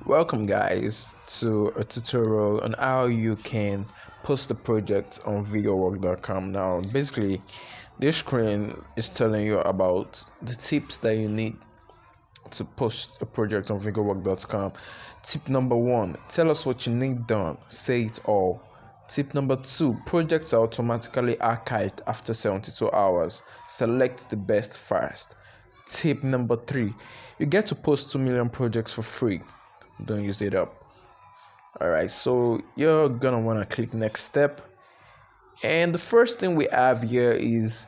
Welcome guys to a tutorial on how you can post a project on Vigowork.com. Now basically this screen is telling you about the tips that you need to post a project on Vigowork.com. Tip number 1, tell us what you need done, say it all. Tip number 2, projects are automatically archived after 72 hours. Select the best first. Tip number 3, you get to post 2 million projects for free. Don't use it up. Alright, so you're gonna want to click next step, and the first thing we have here is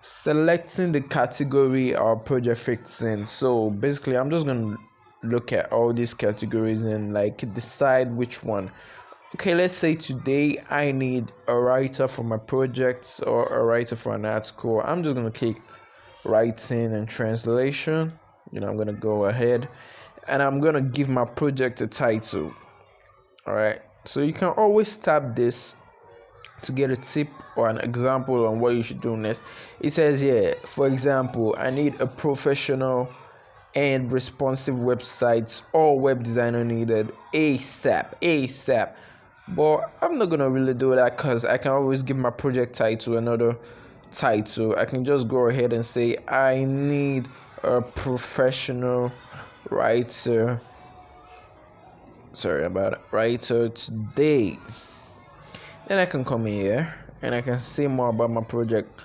selecting the category our project fits in. So basically I'm just gonna look at all these categories and decide which one. Okay, let's say today I need a writer for my project or a writer for an article. I'm just gonna click writing and translation. I'm gonna go ahead and I'm gonna give my project a title. All right, so you can always tap this to get a tip or an example on what you should do next. It says here, for example, I need a professional and responsive websites or web designer needed ASAP. But I'm not gonna really do that because I can always give my project title another title. I can just go ahead and say I need a professional writer today. Then I can come in here and I can say more about my project.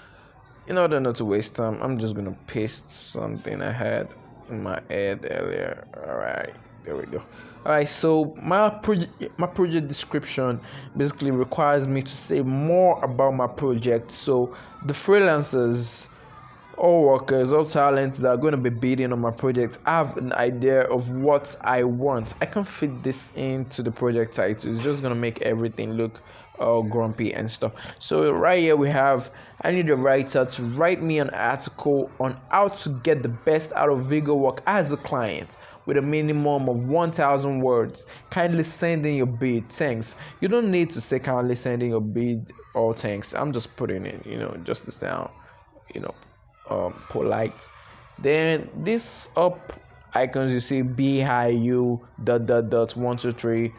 In order not to waste time, I'm just gonna paste something I had in my head earlier. Alright, there we go. Alright, so my project description basically requires me to say more about my project, so the freelancers, all workers, all talents that are going to be bidding on my project have an idea of what I want. I can fit this into the project title. It's just going to make everything look all grumpy and stuff. So right here we have, I need a writer to write me an article on how to get the best out of Vigowork as a client with a minimum of 1,000 words. Kindly send in your bid. Thanks. You don't need to say kindly send in your bid or thanks. I'm just putting it, just to sound, polite. Then this up icons you see BIU ... 123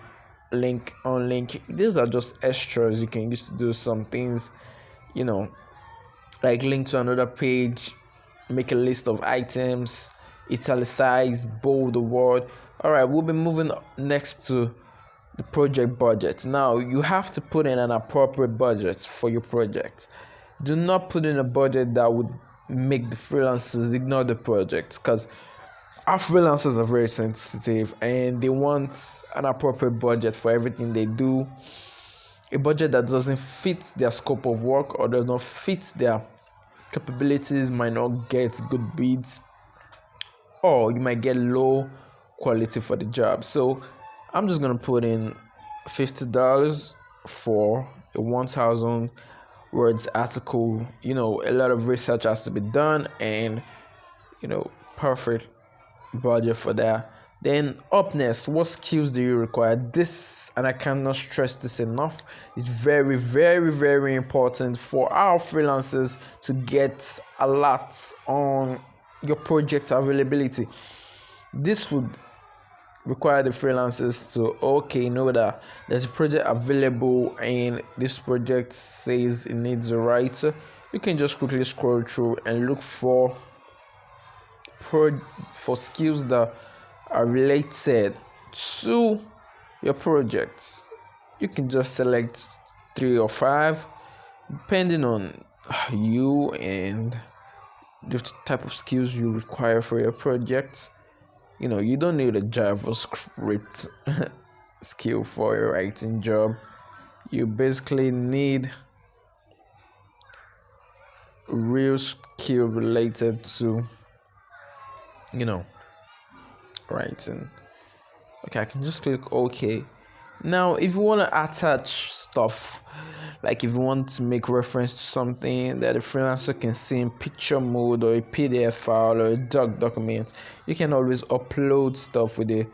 link on link. These are just extras you can use to do some things, like link to another page, make a list of items, italicize, bold the word. Alright, we'll be moving next to the project budget. Now you have to put in an appropriate budget for your project. Do not put in a budget that would make the freelancers ignore the project, because our freelancers are very sensitive and they want an appropriate budget for everything they do. A budget that doesn't fit their scope of work or does not fit their capabilities might not get good bids, or you might get low quality for the job. So I'm just gonna put in $50 for a 1,000 words article. A lot of research has to be done, and perfect budget for that. Then up next, what skills do you require? This, and I cannot stress this enough, is very, very, very important for our freelancers to get a lot on your project availability. This would require the freelancers to know that there's a project available and this project says it needs a writer. You can just quickly scroll through and look for skills that are related to your projects. You can just select 3 or 5 depending on you and the type of skills you require for your project. You don't need a JavaScript skill for a writing job. You basically need real skill related to writing. Okay, I can just click OK. Now if you want to attach stuff, like if you want to make reference to something that a freelancer can see in picture mode or a PDF file or a document, you can always upload stuff with the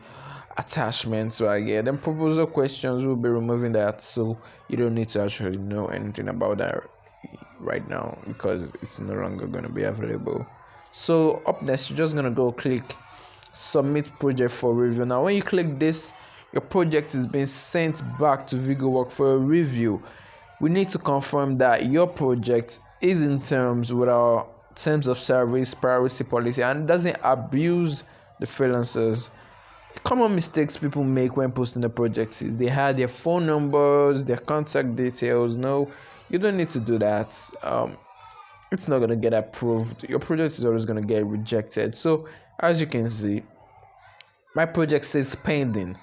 attachments right here. Then proposal questions will be removing that, so you don't need to actually know anything about that right now because it's no longer going to be available. So up next, you're just going to go click submit project for review. Now when you click this, your project is being sent back to Vigowork for a review. We need to confirm that your project is in terms with our terms of service privacy policy and doesn't abuse the freelancers. Common mistakes people make when posting the projects is they had their phone numbers, their contact details. No, you don't need to do that. It's not going to get approved. Your project is always going to get rejected. So as you can see, my project says pending,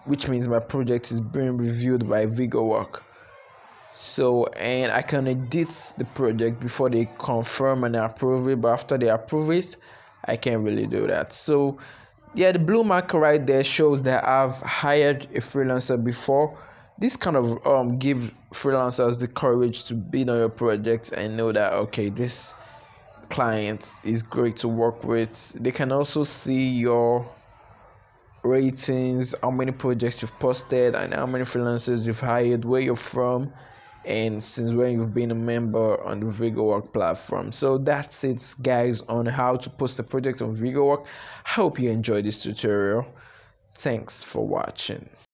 which means my project is being reviewed by Vigowork. So, and I can edit the project before they confirm and approve it, but after they approve it, I can't really do that. So yeah, the blue mark right there shows that I've hired a freelancer before. This kind of give freelancers the courage to bid on your project and know that okay, this client is great to work with. They can also see your ratings, how many projects you've posted, and how many freelancers you've hired, where you're from, and since when you've been a member on the Vigowork platform. So that's it, guys, on how to post a project on Vigowork. I hope you enjoyed this tutorial. Thanks for watching.